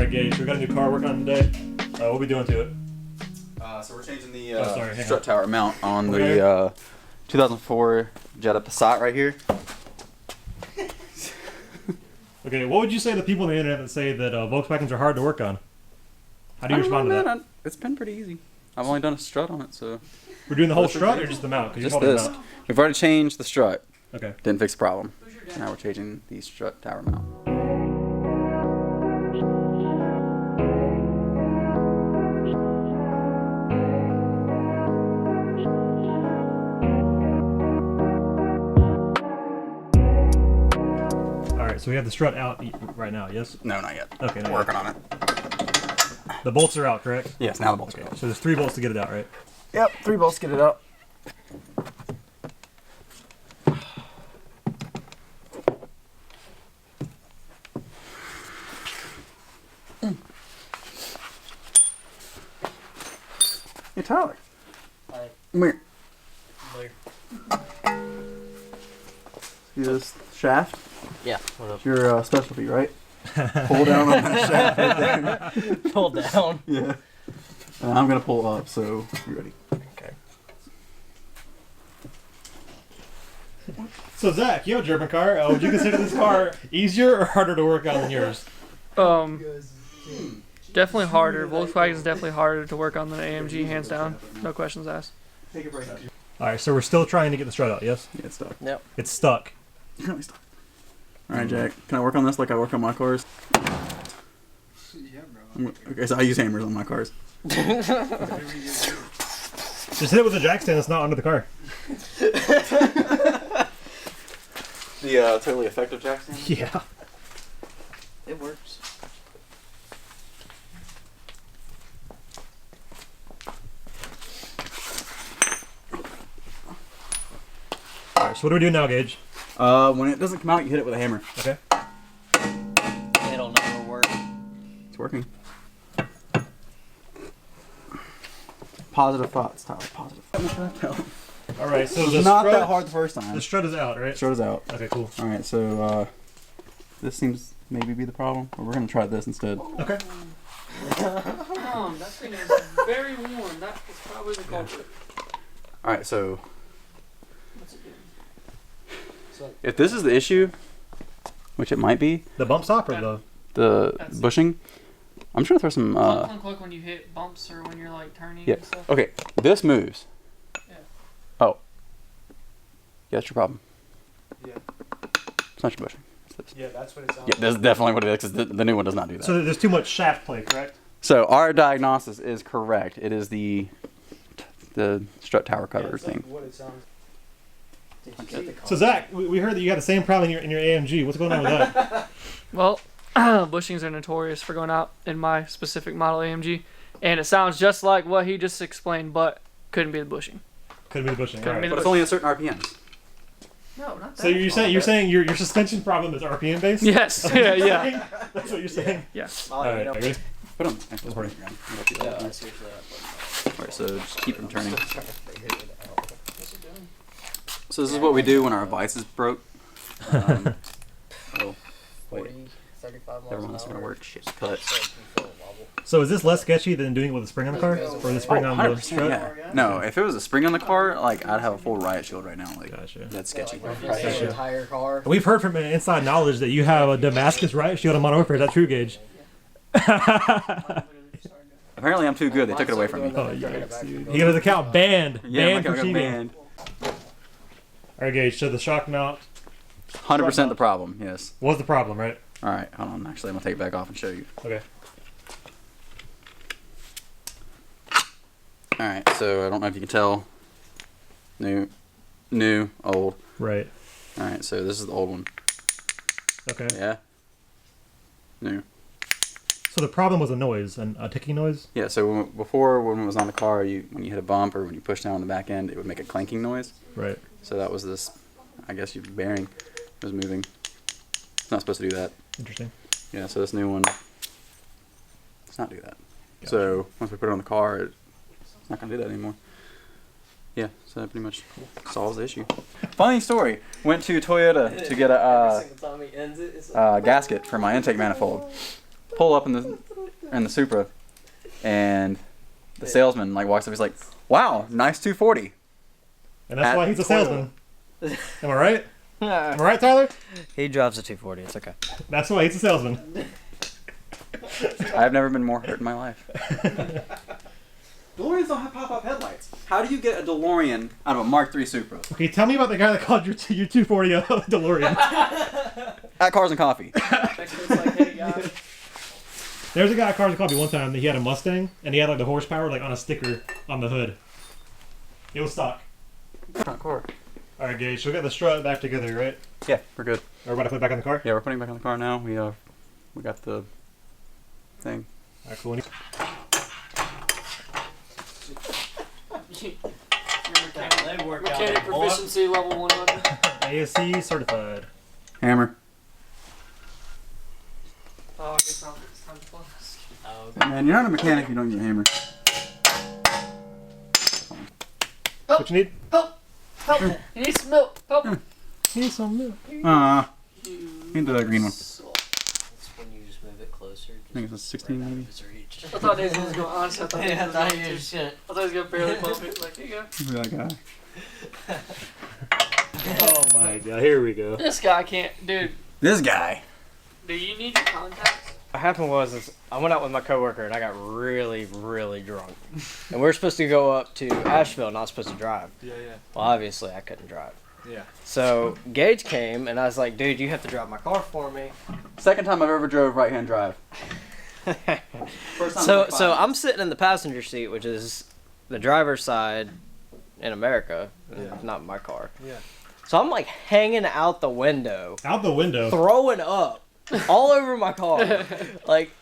Alright, Gage, so we got a new car working on today. What are we doing to it? So we're changing the strut tower mount on the 2004 Jetta Passat right here. Okay, what would you say to people on the internet that say that Volkswagens are hard to work on? How do you respond to that? It's been pretty easy. I've only done a strut on it, so... We're doing the whole strut or just the mount? Just this. We've already changed the strut. Okay. Didn't fix the problem. Now we're changing the strut tower mount. Alright, so we have the strut out right now, yes? No, not yet. Okay, we're working on it. The bolts are out, correct? Yes, now the bolts are out. So there's 3 bolts to get it out, right? Yep, 3 bolts to get it out. Hey, Tyler. Hi. Come here. Later. See this shaft? Yeah, what up? It's your specialty, right? Pull down on that shaft right there. Pull down? Yeah. I'm going to pull up, so you ready? Okay. So Zach, you have a German car. Would you consider this car easier or harder to work on than yours? Definitely harder. Volkswagen is definitely harder to work on than an AMG, hands down. No questions asked. Take a break. Alright, so we're still trying to get the strut out, yes? Yeah, it's stuck. Yep. It's stuck. Really stuck. Alright, Jack. Can I work on this like I work on my cars? Yeah, bro. Okay, so I use hammers on my cars. Just hit it with a jack stand that's not under the car. The totally effective jack stand? Yeah. It works. Alright, so what do we do now, Gage? When it doesn't come out, you hit it with a hammer. Okay. It'll never work. It's working. Positive thoughts, Tyler. Positive thoughts. Alright, so It's the not strut, that hard the first time. the strut is out, right? Strut is out. Okay, cool. Alright, so this seems maybe be the problem. But we're gonna try this instead. Okay. That thing is very warm. That is probably the culprit. Alright, so What's it doing? if this is the issue, which it might be, The bump stop or the That's- bushing, I'm just gonna throw some Clunk, clunk when you hit bumps or when you're like turning yeah. and stuff. Okay, this moves. Yeah. Oh. Yeah, that's your problem. Yeah. It's not your bushing. It's this. Yeah, that's what it sounds Yeah, that's definitely what it is, 'cause the new one does not do that. So there's too much shaft play, correct? So our diagnosis is correct. It is the strut tower cover it's thing. like what it sounds. Did you Okay. get the So Zach, we heard that you got the same problem in your AMG. What's going on with that? Well, bushings are notorious for going out in my specific model AMG, and it sounds just like what he just explained, but couldn't be the bushing. Couldn't be the bushing. Couldn't Alright. be But it's only at certain RPMs. No, not that. So you're saying your suspension problem is RPM based? Yes. Yeah. That's what you're saying. Yeah. Alright, ready? Put them. Actually, Sorry. Yeah, I see that. Alright, so just keep them turning. What's it doing? So this is what we do when our vice is broke. Oh, wait. 40, 35 miles Never mind, it's an not gonna hour. work. Shit, cut. So you feel a wobble. So is this less sketchy than doing it with a spring on the car? Or the spring on the 100%, strut? yeah. No, if it was a spring on the car, like I'd have a full riot shield right now. Like Gotcha. that's Yeah, sketchy. like replace the entire car. We've heard from inside knowledge that you have a Damascus riot shield on Modern Warfare. Is that true, Gage? Apparently, I'm too good. They took it away from me. Oh, yikes, dude. He got his account banned. Yeah, Banned my for got cheating. banned. Alright, Gage, so the shock mount 100% the problem. Yes. was the problem, right? All right, hold on. Actually, I'm gonna take it back off and show you. Okay. All right, so I don't know if you can tell. New, old. Right. All right, so this is the old one. Okay. Yeah. New. So the problem was a noise, a ticking noise? Yeah. So before, when it was on the car, when you hit a bump or when you push down on the back end, it would make a clanking noise. Right. So that was this. I guess your bearing was moving. It's not supposed to do that. Interesting. Yeah. So this new one. Does not do that. Gotcha. So once we put it on the car, it's not gonna do that anymore. Yeah, so that pretty much solves the issue. Funny story. Went to Toyota to get a Every single time he ends it, it's like, gasket for my intake manifold. Pull up in the in the Supra, and the salesman like walks up. He's like, "Wow, nice 240." And that's why he's a salesman. Am I right? Am I right, Tyler? He drives a 240. It's okay. That's why he's a salesman. I've never been more hurt in my life. DeLoreans don't have pop-up headlights. How do you get a DeLorean out of a Mark III Supra? Okay, tell me about the guy that called your 240 a DeLorean. At Cars and Coffee. There's a guy at Cars and Coffee one time that he had a Mustang and he had like the horsepower like on a sticker on the hood. It was stock. Front car. All right, Gage. So we got the strut back together, right? Yeah, we're good. We're about to put it back in the car. Yeah, we're putting it back in the car now. We got the thing. All right, cool. Mechanic proficiency level 100. ASC certified. Hammer. Oh, I guess it's time to close. Man, you're not a mechanic if you don't use a hammer. What you need? Help! Help! You need some milk. Help! Need some milk. You can do that green one. That's when you just move it closer. I think it's a 16 maybe. I thought Nathan was going honestly. I thought Yeah, I Nathan thought was you going were shit. I thought he was going to barely close me. Like, here you go. Look at that guy. Oh my god, here we go. This guy can't. Dude, This guy. do you need your contacts? What happened was I went out with my coworker and I got really, really drunk. And we were supposed to go up to Asheville, not supposed to drive. Yeah. Well, obviously I couldn't drive. Yeah. So Gage came and I was like, dude, you have to drive my car for me. Second time I've ever drove right-hand drive. First time So I'm sitting in the passenger seat, which is the driver's side in America, not my car. Yeah. So I'm like hanging out the window, Out the window. throwing up all over my car. Like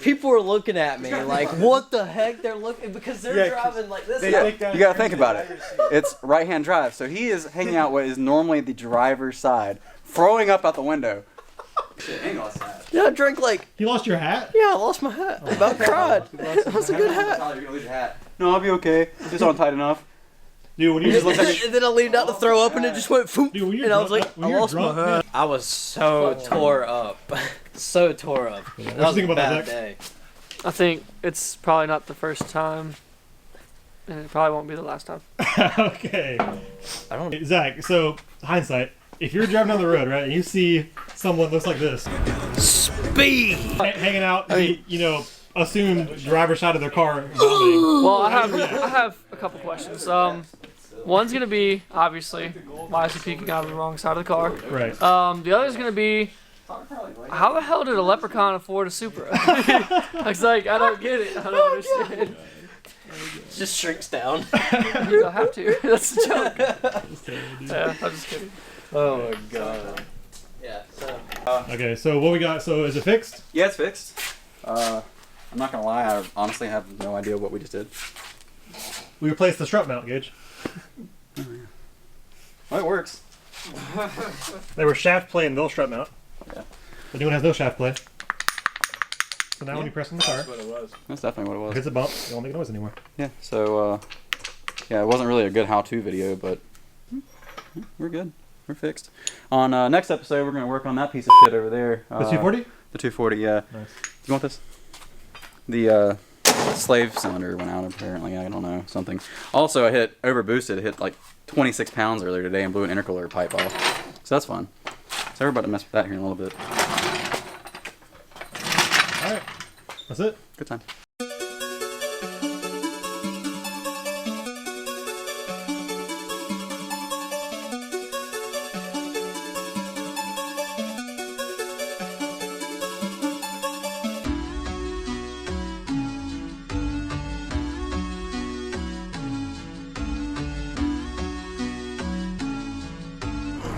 people were looking at me like, what the heck? They're looking because they're driving like this. You gotta think about it. It's right-hand drive, so he is hanging out what is normally the driver's side, throwing up out the window. Yeah, I drank like. You lost your hat? Yeah, I lost my hat. I about cried. It was a good hat. Tyler, you lose your hat. No, I'll be okay. It's on tight enough. Dude, when you just look And then I leaned out to throw up, and it just went foop. Dude, when you're And I was drunk, like, when I you're lost drunk, my hat. I was so tore up. So tore up. Yeah. That What you was think a about that, bad day. I think it's probably not the first time. And it probably won't be the last time. Okay. I don't. Zach, so hindsight, if you're driving down the road, right, and you see someone looks like this, Speed. hanging out, I mean- you know, assumed driver's side of their car, vomiting. Well, I have a couple questions. One's gonna be obviously why is he peeking out of the wrong side of the car? Right. The other's gonna be how the hell did a leprechaun afford a Supra? I was like, I don't get it. I don't understand. Just shrinks down. You don't have to. That's the joke. Yeah, I'm just kidding. Oh my god. Yeah. So. Okay, so what we got? So is it fixed? Yeah, it's fixed. I'm not gonna lie, I honestly have no idea what we just did. We replaced the strut mount, Gage. Well, it works. They were shaft play and no strut mount. Yeah. The new one has no shaft play. So now when you press on the car, That's what it was. That's definitely what it if was. it's a bump, it won't make a noise anymore. Yeah, so, yeah, it wasn't really a good how-to video, but we're good. We're fixed. On next episode, we're going to work on that piece of shit over there. The 240? The 240, yeah. Nice. You want this? The slave cylinder went out, apparently. I don't know, something. Also, I hit overboosted. I hit like 26 pounds earlier today and blew an intercooler pipe off. So that's fun. So we're about to mess with that here in a little bit. Alright. That's it. Good time.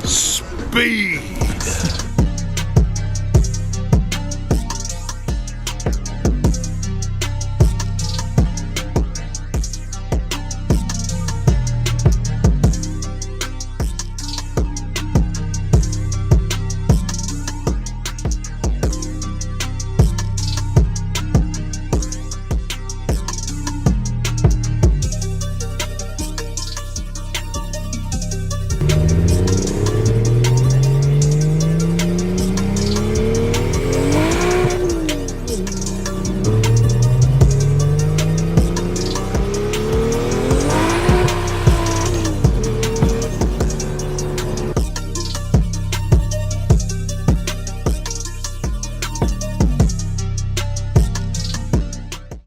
Speed.